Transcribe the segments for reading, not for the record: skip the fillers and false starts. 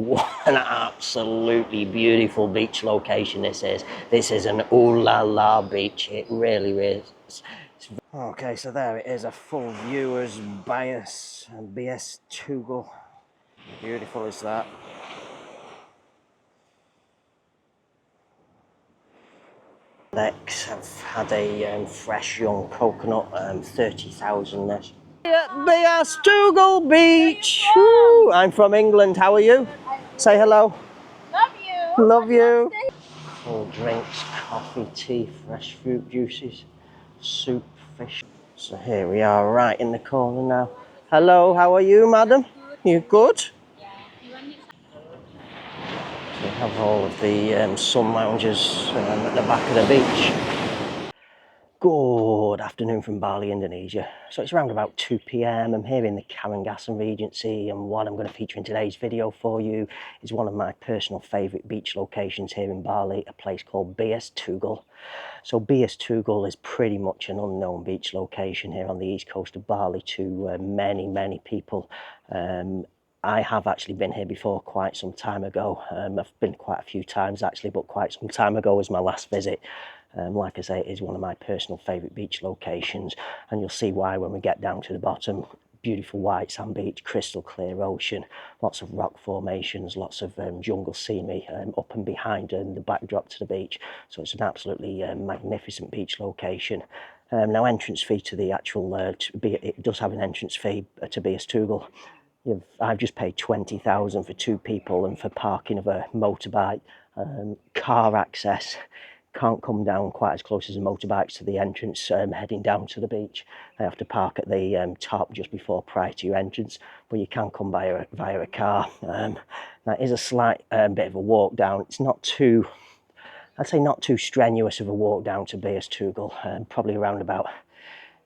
what an absolutely beautiful beach location this is. This is an ooh la la beach. It really is. Okay, so there it is, a full viewer's Bias Tugel. Beautiful is that. Next, I've had a fresh young coconut, 30,000 this. Bias Tugel Beach. Woo! I'm from England. How are you? Say hello. Love you. Love you. Full drinks, coffee, tea, fresh fruit juices, soup, fish. So here we are, right in the corner now. Hello, how are you, madam? You good? Yeah. We have all of the sun lounges at the back of the beach. Good afternoon from Bali, Indonesia. So it's around about 2 p.m. I'm here in the Karangasem Regency, and what I'm going to feature in today's video for you is one of my personal favourite beach locations here in Bali, a place called Bias Tugel. So Bias Tugel is pretty much an unknown beach location here on the east coast of Bali to many people. I have actually been here before quite some time ago. I've been quite a few times actually, but quite some time ago was my last visit. Like I say, it is one of my personal favourite beach locations, and you'll see why when we get down to the bottom. Beautiful white sand beach, crystal clear ocean, lots of rock formations, lots of jungle scenery up and behind the backdrop to the beach. So it's an absolutely magnificent beach location. Now, entrance fee to the actual, it does have an entrance fee to Bias Tugel. I've just paid 20,000 for 2 people, and for parking of a motorbike, car access. Can't come down quite as close as the motorbikes to the entrance heading down to the beach. They have to park at the top just before, prior to your entrance, but you can come via a car. That is a slight bit of a walk down. It's not too, I'd say not too strenuous of a walk down to Bias Tugel, probably around about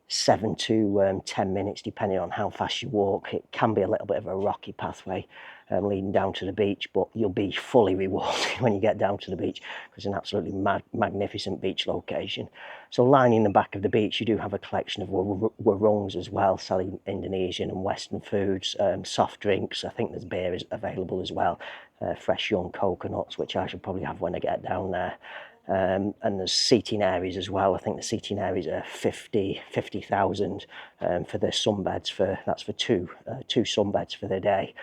7 to 10 minutes depending on how fast you walk. It can be a little bit of a rocky pathway leading down to the beach, but you'll be fully rewarded when you get down to the beach, because it's an absolutely magnificent beach location. So lining the back of the beach, you do have a collection of warungs as well, selling Indonesian and Western foods, soft drinks. I think there's beer is available as well, fresh young coconuts, which I should probably have when I get down there. And there's seating areas as well. I think the seating areas are 50,000 for the sunbeds. That's for two sunbeds for the day.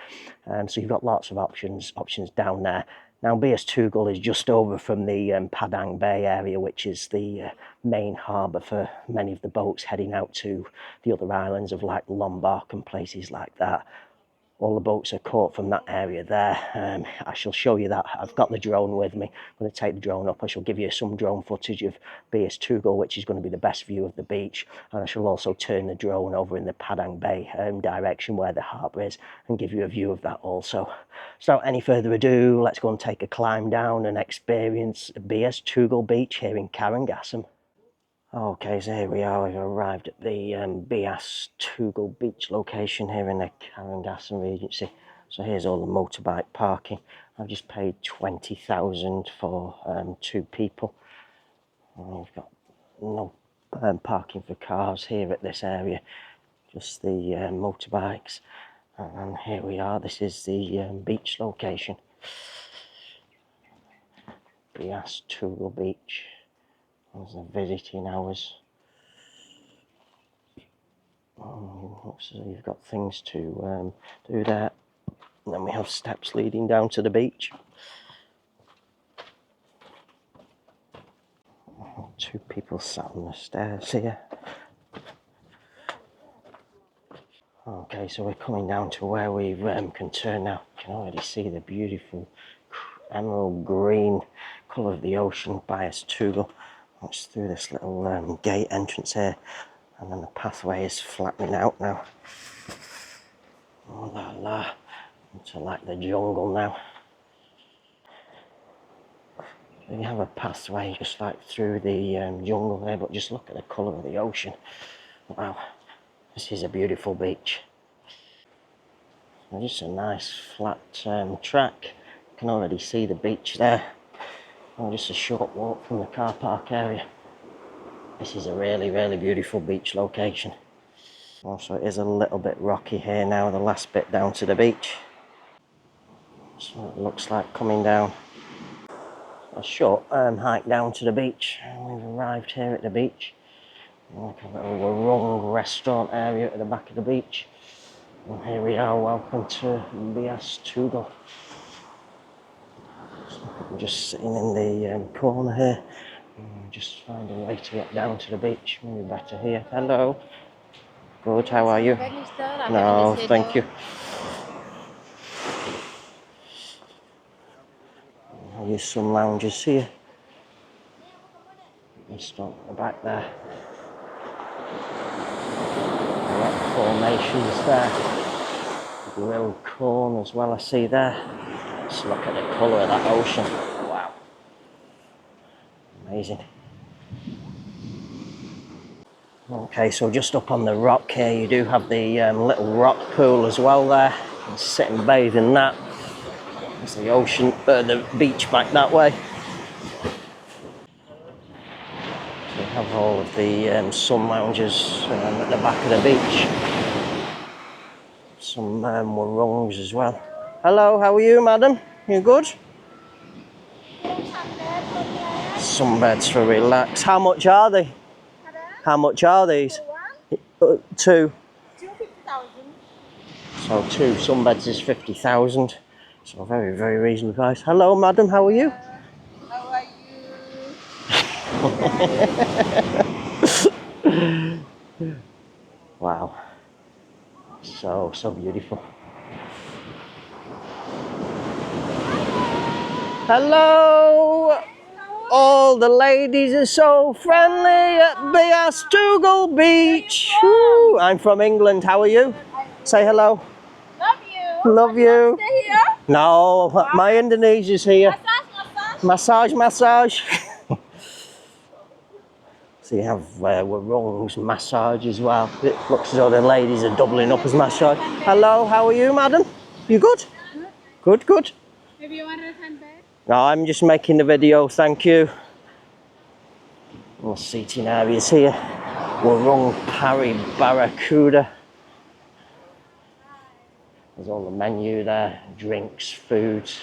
So you've got lots of options down there. Now, Bias Tugel is just over from the Padang Bay area, which is the main harbour for many of the boats heading out to the other islands of like Lombok and places like that. All the boats are caught from that area there. I shall show you that. I've got the drone with me. I'm going to take the drone up. I shall give you some drone footage of Bias Tugel, which is going to be the best view of the beach. And I shall also turn the drone over in the Padang Bay direction where the harbour is, and give you a view of that also. So any further ado, let's go and take a climb down and experience Bias Tugel Beach here in Karangasem. Okay, so here we are. We've arrived at the Bias Tugel Beach location here in the Karangasem Regency. So here's all the motorbike parking. I've just paid 20,000 for 2 people. And we've got no parking for cars here at this area, just the motorbikes. And here we are. This is the beach location. Bias Tugel Beach. There's the visiting hours. So you've got things to do there. And then we have steps leading down to the beach. 2 people sat on the stairs here. Okay, so we're coming down to where we can turn now. You can already see the beautiful emerald green colour of the ocean, Bias Tugel. It's through this little gate entrance here, and then the pathway is flattening out now. Oh la la, into like the jungle now. You have a pathway just like through the jungle there, but just look at the colour of the ocean. Wow, this is a beautiful beach. And just a nice flat track. You can already see the beach there. And just a short walk from the car park area. This is a really beautiful beach location. Also, it is a little bit rocky here now, the last bit down to the beach. So it looks like coming down a short hike down to the beach. And we've arrived here at the beach. Like a little warung restaurant area at the back of the beach. And here we are, welcome to Bias Tugel. I'm just sitting in the corner here. Just find a way to get down to the beach. Maybe better here. Hello. Good, how are you? No, thank you. I'll use some lounges here. Just on the back there. Rock formations there. Grilled corn as well, I see there. Just look at the colour of that ocean. Wow. Amazing. Okay, so just up on the rock here, you do have the little rock pool as well there. You can sit and bathe in that. There's the ocean, the beach back that way. So you have all of the sun lounges at the back of the beach. Some warungs as well. Hello, how are you, madam? You good? Sunbeds for relax. How much are they? How much are these? Two. 50,000. So two sunbeds is 50,000. So very, very reasonably priced. Hello, madam. How are you? How are you? Wow. So beautiful. Hello. All the ladies are so friendly at Bias Tugel Beach. Woo. I'm from England. How are you? Say hello. Love you. Love you. Stay here? No, my Indonesia's here. Massage. So you have warungs massage as well. It looks as though the ladies are doubling up as massage. Hello, how are you, madam? You good? Good. Maybe you want a handbag? No, I'm just making the video, thank you. More seating areas here. Warung Pari Barracuda. There's all the menu there. Drinks, foods.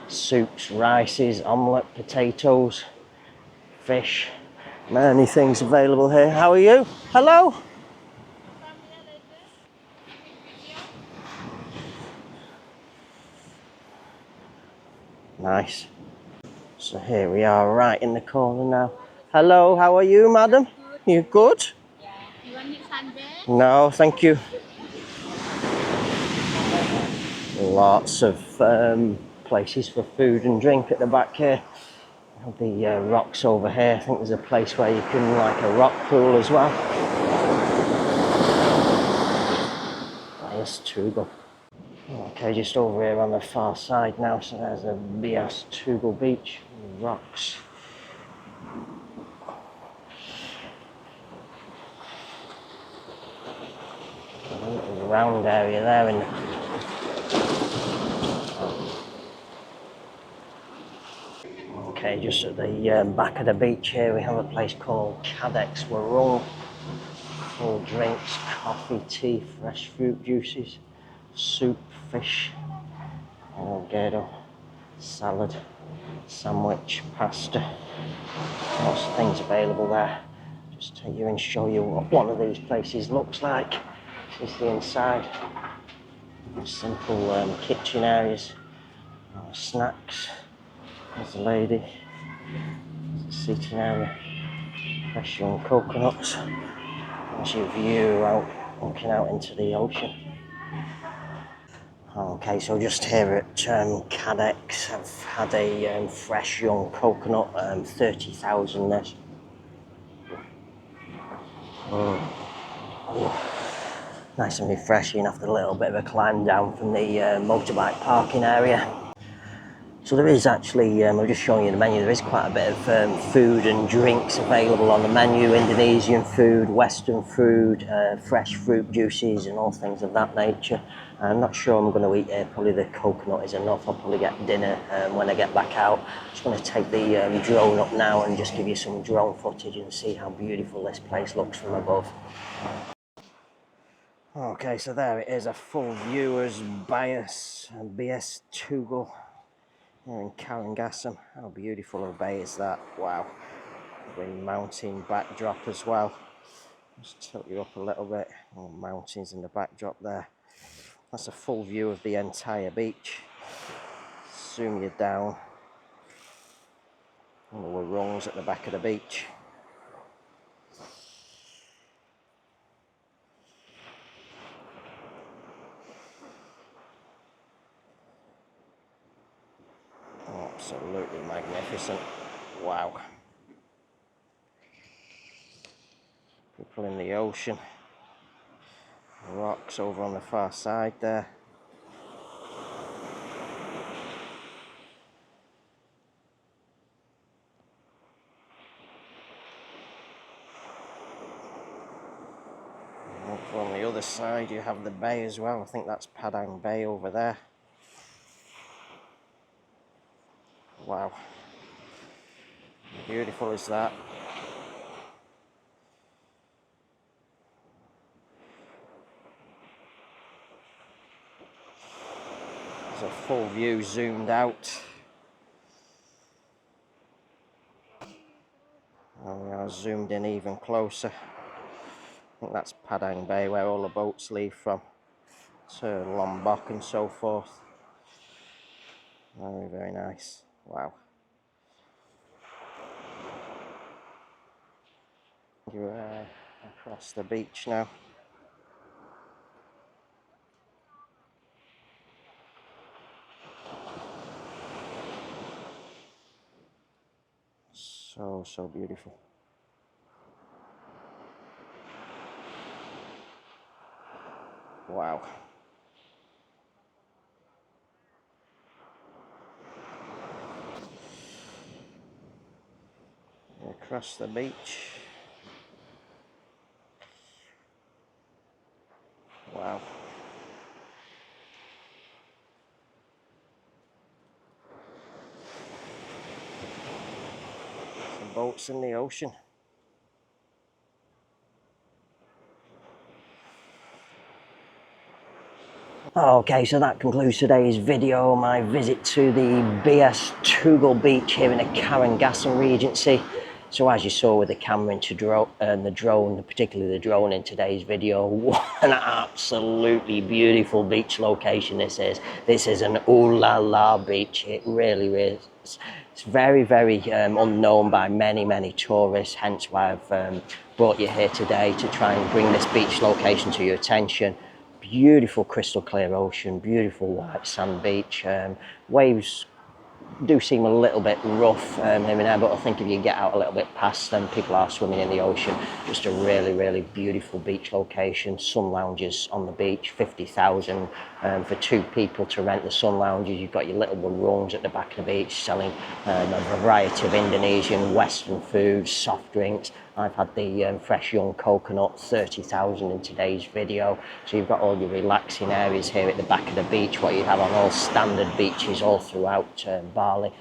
Soups, rices, omelette, potatoes, fish. Many things available here. How are you? Hello? Nice. So here we are, right in the corner now. Hello, how are you, madam? You good? Yeah. You want your handbag? No, thank you. Lots of places for food and drink at the back here. The rocks over here. I think there's a place where you can like a rock pool as well. Bias Tugel. Okay, just over here on the far side now. So there's a Bias Tugel Beach. Rocks. A little round area there in the Okay, just at the back of the beach here we have a place called Cadex Warung. Full drinks, coffee, tea, fresh fruit juices, soup, fish, alligator, salad, sandwich, pasta. Lots of things available there. Just take you and show you what one of these places looks like. This is the inside. Simple kitchen areas, snacks. There's a lady. There's a seating area. Fresh young coconuts. There's your view out, looking out into the ocean. Okay, so just here at Cadex, I've had a fresh young coconut, 30,000 this. Nice and refreshing after a little bit of a climb down from the motorbike parking area. So there is actually, I'm just showing you the menu, there is quite a bit of food and drinks available on the menu. Indonesian food, Western food, fresh fruit juices and all things of that nature. I'm not sure I'm going to eat here, probably the coconut is enough. I'll probably get dinner when I get back out. Just going to take the drone up now and just give you some drone footage and see how beautiful this place looks from above. Okay, so there it is, a full viewer's Bias Tugel here in Carrangasm. How beautiful a bay is that? Wow. Lovely mountain backdrop as well. Just tilt you up a little bit. Oh, mountains in the backdrop there. That's a full view of the entire beach. Zoom you down. All the rungs at the back of the beach. Absolutely magnificent. Wow. People in the ocean. Rocks over on the far side there. And over on the other side you have the bay as well. I think that's Padang Bay over there. Wow. Beautiful is that. There's a full view zoomed out. And we are zoomed in even closer. I think that's Padang Bay where all the boats leave from to Lombok and so forth. Very, very nice. Wow. You're across the beach now. So beautiful. Wow. Across the beach. Wow. Some boats in the ocean. Okay, so that concludes today's video, my visit to the Bias Tugel Beach here in the Carrangasm Regency. So as you saw with the camera and the drone, particularly the drone in today's video, what an absolutely beautiful beach location this is. This is an ooh la la beach, it really is. It's very, very unknown by many tourists, hence why I've brought you here today to try and bring this beach location to your attention. Beautiful crystal clear ocean, beautiful white sand beach. Waves do seem a little bit rough here and there, but I think if you get out a little bit past them, people are swimming in the ocean. Just a really beautiful beach location. Sun lounges on the beach, 50,000 for 2 people to rent the sun lounges. You've got your little rooms at the back of the beach selling a variety of Indonesian, Western foods, soft drinks. I've had the fresh young coconut, 30,000 in today's video. So you've got all your relaxing areas here at the back of the beach, what you have on all standard beaches all throughout Bali.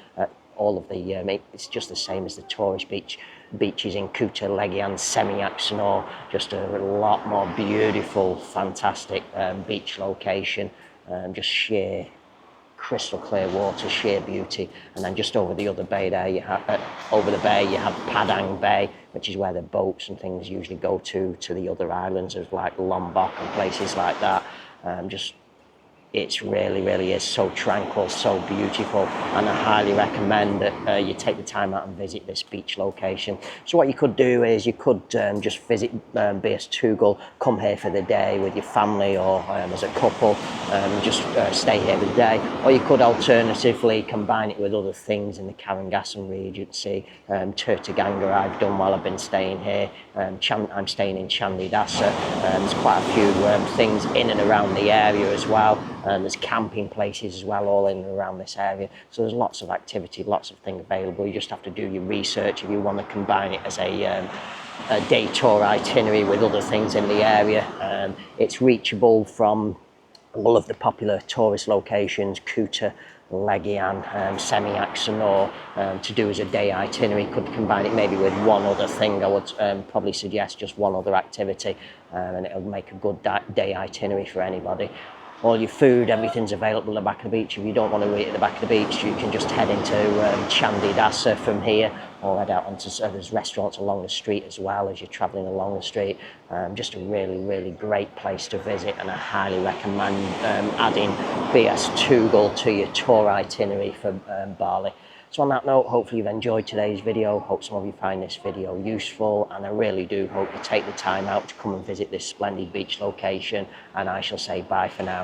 All of the, it's just the same as the tourist beaches in Kuta, Legian, Seminyak, Senor. Just a lot more beautiful, fantastic beach location. Just sheer crystal clear water, sheer beauty. And then just over the other bay there, you have over the bay you have Padang Bay, which is where the boats and things usually go to the other islands of like Lombok and places like that. It's really is so tranquil, so beautiful, and I highly recommend that you take the time out and visit this beach location. So what you could do is you could just visit Bias Tugel, come here for the day with your family or as a couple, just stay here for the day, or you could alternatively combine it with other things in the Carrangasm Regency. Turtaganga I've done while I've been staying here. I'm staying in Chandidasa. There's quite a few things in and around the area as well. There's camping places as well, all in and around this area. So there's lots of activity, lots of things available. You just have to do your research if you want to combine it as a day tour itinerary with other things in the area. It's reachable from all of the popular tourist locations, Kuta, Legian, Semiaxon, or to do as a day itinerary. Could combine it maybe with one other thing. I would probably suggest just one other activity, and it'll make a good day itinerary for anybody. All your food, everything's available at the back of the beach. If you don't want to eat at the back of the beach, you can just head into Chandidasa from here, or head out onto, there's restaurants along the street as well as you're travelling along the street. Just a really, really great place to visit, and I highly recommend adding Bias Tugel to your tour itinerary for Bali. So on that note, hopefully you've enjoyed today's video. Hope some of you find this video useful, and I really do hope you take the time out to come and visit this splendid beach location, and I shall say bye for now.